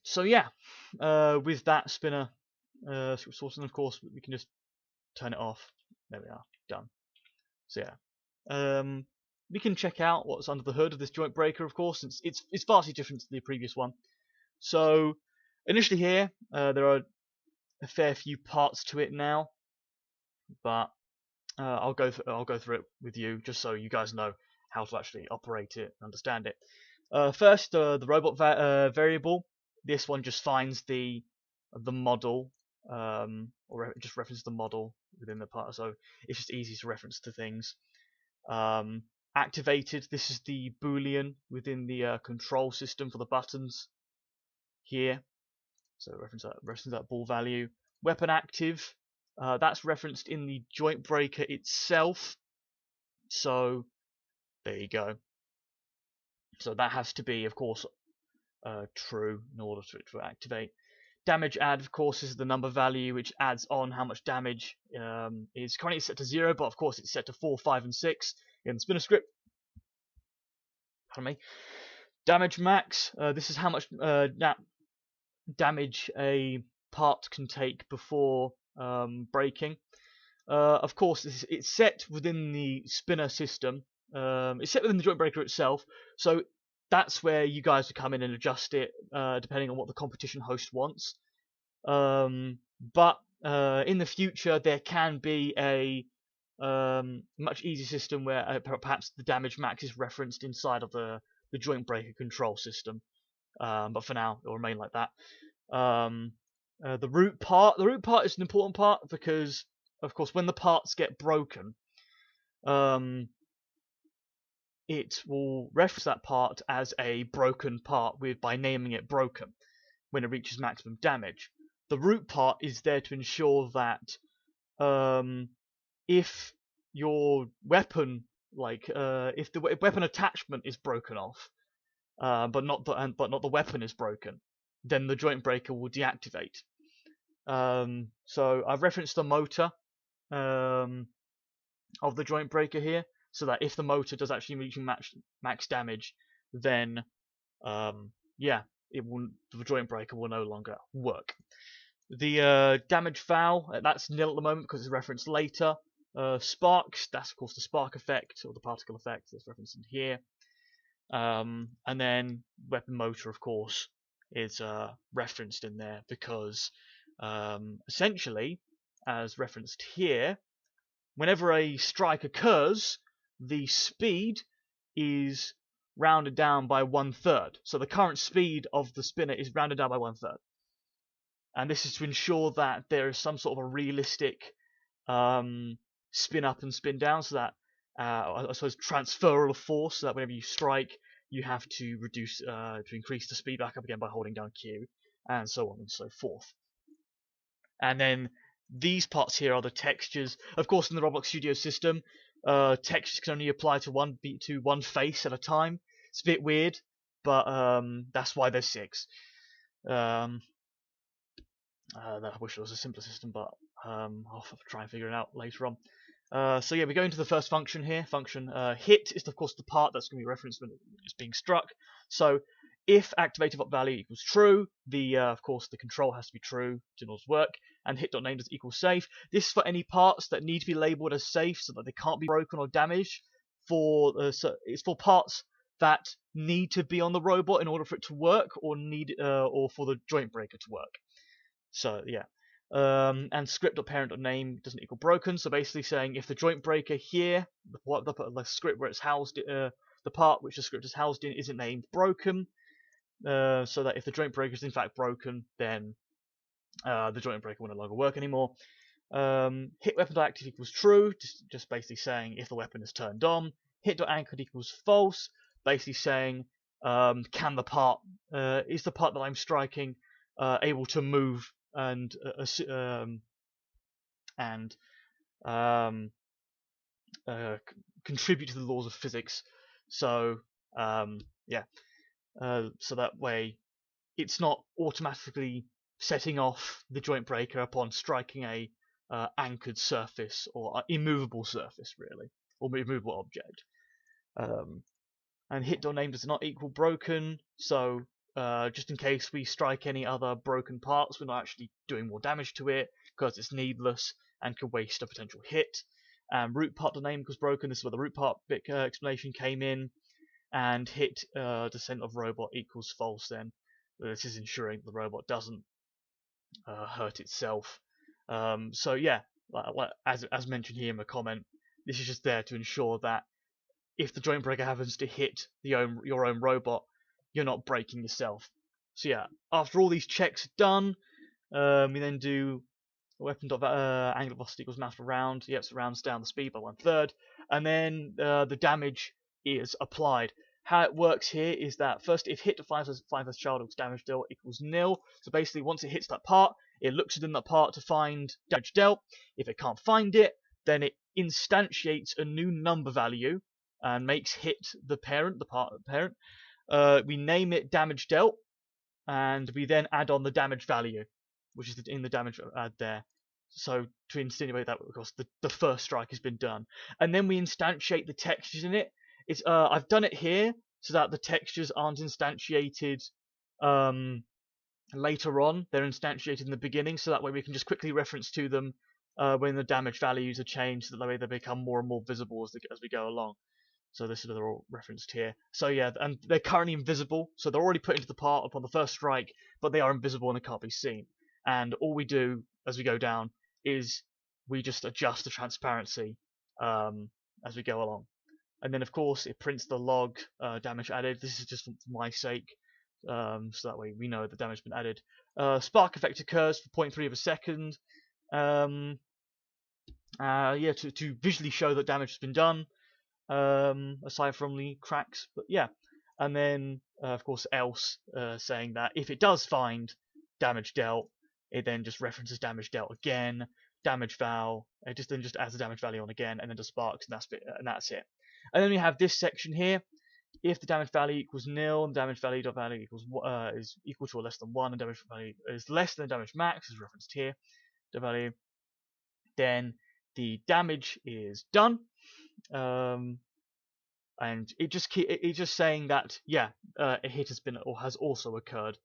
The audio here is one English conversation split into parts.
So yeah, with that spinner script source, and of course we can just turn it off. There we are, done. So yeah, we can check out what's under the hood of this Jointbreaker. Of course, it's vastly different to the previous one. So initially here, there are a fair few parts to it now, but I'll go through it with you just so you guys know how to actually operate it and understand it. First, the robot variable. This one just finds the model, or just references the model within the part, so it's just easy to reference to things. Activated. This is the boolean within the control system for the buttons here. So reference that bool value. Weapon active. That's referenced in the Jointbreaker itself. So there you go. So that has to be, of course, true in order for it to activate. Damage add, of course, is the number value which adds on how much damage is currently set to 0, but of course it's set to 4, 5, and 6 in the spinner script. Pardon me. Damage max. This is how much damage a part can take before breaking. Of course, it's set within the spinner system. It's set within the Jointbreaker itself, so that's where you guys would come in and adjust it depending on what the competition host wants. But in the future, there can be a much easier system where perhaps the damage max is referenced inside of the Jointbreaker control system. But for now, it'll remain like that. The root part is an important part because, of course, when the parts get broken, it will reference that part as a broken part by naming it broken when it reaches maximum damage. The root part is there to ensure that if your weapon, if the weapon attachment is broken off, but not the weapon is broken, then the Jointbreaker will deactivate. So I've referenced the motor of the Jointbreaker here, so that if the motor does actually reach max damage, then yeah, the Jointbreaker will no longer work. The damage val, that's nil at the moment because it's referenced later. Sparks, that's of course the spark effect or the particle effect that's referenced in here. And then weapon motor, of course, is referenced in there because essentially, as referenced here, whenever a strike occurs, the speed is rounded down by 1/3. So the current speed of the spinner is rounded down by 1/3. And this is to ensure that there is some sort of a realistic spin up and spin down, so that I suppose transferal of force, so that whenever you strike, you have to increase the speed back up again by holding down Q, and so on and so forth. And then these parts here are the textures. Of course, in the Roblox Studio system, textures can only apply to one face at a time. It's a bit weird, but that's why there's 6. I wish it was a simpler system, but I'll try and figure it out later on. So yeah, we go into the first function here. Function hit is of course the part that's going to be referenced when it's being struck. So if activated value equals true, of course the control has to be true in order to work, and hit.name does equal safe. This is for any parts that need to be labeled as safe so that they can't be broken or damaged. So it's for parts that need to be on the robot in order for it to work, or for the Jointbreaker to work. So yeah, and script.parent.name doesn't equal broken. So basically saying if the Jointbreaker here, the script where it's housed, the part which the script is housed in isn't named broken, so that if the Jointbreaker is in fact broken, then the Jointbreaker will no longer work anymore. Hit weapon.active equals true, just basically saying if the weapon is turned on. Hit.anchored equals false, basically saying is the part that I'm striking able to move and contribute to the laws of physics. So yeah, so that way it's not automatically setting off the Jointbreaker upon striking a anchored surface or immovable surface, really, or immovable object. And hit.name does not equal broken, so just in case we strike any other broken parts, we're not actually doing more damage to it because it's needless and could waste a potential hit. Root part dynamic was broken. This is where the root part bit explanation came in. And hit descent of robot equals false. Then this is ensuring the robot doesn't hurt itself. So yeah, as mentioned here in the comment, this is just there to ensure that if the Jointbreaker happens to hit your own robot, you're not breaking yourself. So yeah, after all these checks are done, we then do weapon angular velocity equals mass per round. Yep, so rounds down the speed by 1/3, and then the damage is applied. How it works here is that first, if hit to 5 as child equals damage dealt equals nil. So basically, once it hits that part, it looks within that part to find damage dealt. If it can't find it, then it instantiates a new number value and makes hit the parent, the part of the parent. We name it damage dealt, and we then add on the damage value, which is in the damage add there. So to insinuate that, of course, the first strike has been done, and then we instantiate the textures in it. It's I've done it here so that the textures aren't instantiated later on. They're instantiated in the beginning, so that way we can just quickly reference to them when the damage values are changed, so that way they become more and more visible as we go along. So this is they're all referenced here. So yeah, and they're currently invisible, so they're already put into the part upon the first strike, but they are invisible and they can't be seen. And all we do as we go down is we just adjust the transparency as we go along. And then of course it prints the log damage added. This is just for my sake, so that way we know the damage has been added. Spark effect occurs for 0.3 of a second. Yeah, to visually show that damage has been done. Aside from the cracks, but yeah, and then of course else saying that if it does find damage dealt, it then just references damage dealt again, damage val, it just adds the damage value on again, and then the sparks, and that's it. And then we have this section here. If the damage value equals nil, and damage value equals is equal to or less than 1, and damage value is less than the damage max, as referenced here, the value, then the damage is done. And it's just saying that yeah, a hit has been or has also occurred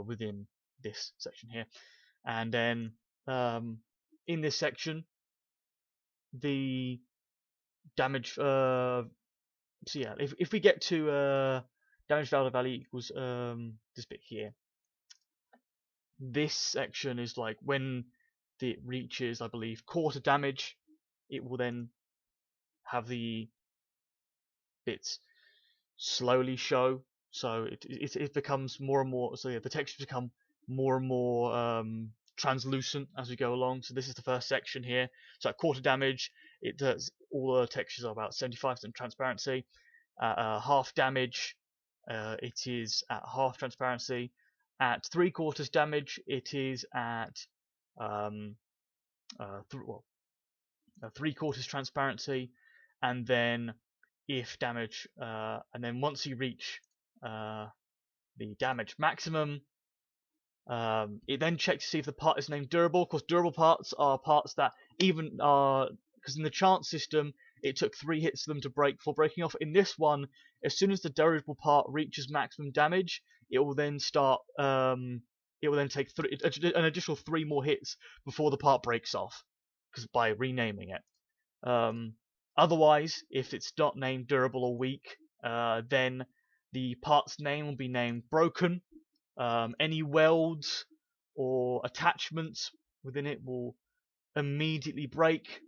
within this section here. And then in this section, the damage. So yeah, if we get to damage value equals this bit here, this section is like when it reaches, I believe, quarter damage, it will then have the bits slowly show, so it becomes more and more. So yeah, the textures become more and more translucent as we go along. So this is the first section here. So at quarter damage, it does all the textures are about 75% transparency. At half damage, it is at half transparency. At 3/4 damage, it is at 3/4 transparency, and then if damage, and then once you reach the damage maximum, it then checks to see if the part is named durable. Of course, durable parts are parts that even because in the chance system it took 3 hits for them to break before breaking off. In this one, as soon as the durable part reaches maximum damage, it will then start. It will then take an additional 3 more hits before the part breaks off, because by renaming it. Otherwise, if it's not named durable or weak, then the part's name will be named broken. Any welds or attachments within it will immediately break.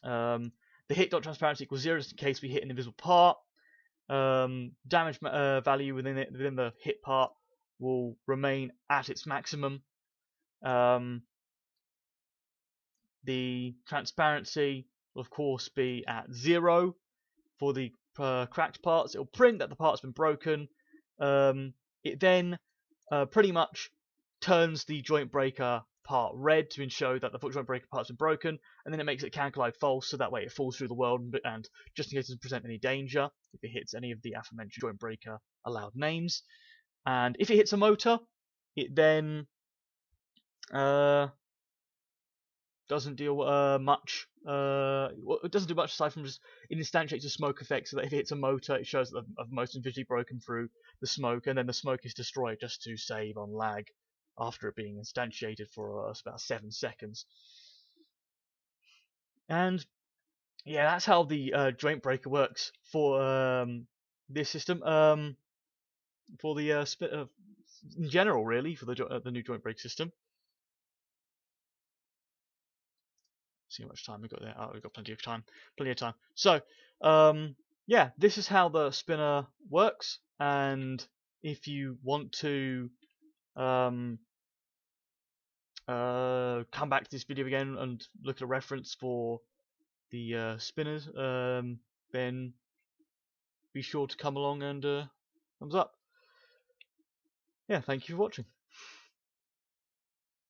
The hit dot transparency equals 0 just in case we hit an invisible part. Damage value within the hit part will remain at its maximum. The transparency will of course be at 0 for the cracked parts. It will print that the part's been broken. It then pretty much turns the Jointbreaker part red to show that the Jointbreaker part's been broken, and then it makes it can collide false, so that way it falls through the world, and just in case it doesn't present any danger if it hits any of the aforementioned Jointbreaker allowed names. And if it hits a motor, it then doesn't deal much. Well, it doesn't do much aside from just it instantiates a smoke effect, so that if it hits a motor, it shows that the motor's been visually broken through the smoke, and then the smoke is destroyed just to save on lag after it being instantiated for about 7 seconds. And yeah, that's how the Jointbreaker works for this system. For the in general, really, for the new Jointbreaker system. See how much time we got there. Oh, we've got plenty of time. Plenty of time. So, yeah, this is how the spinner works. And if you want to come back to this video again and look at a reference for the spinners, then be sure to come along and thumbs up. Yeah, thank you for watching.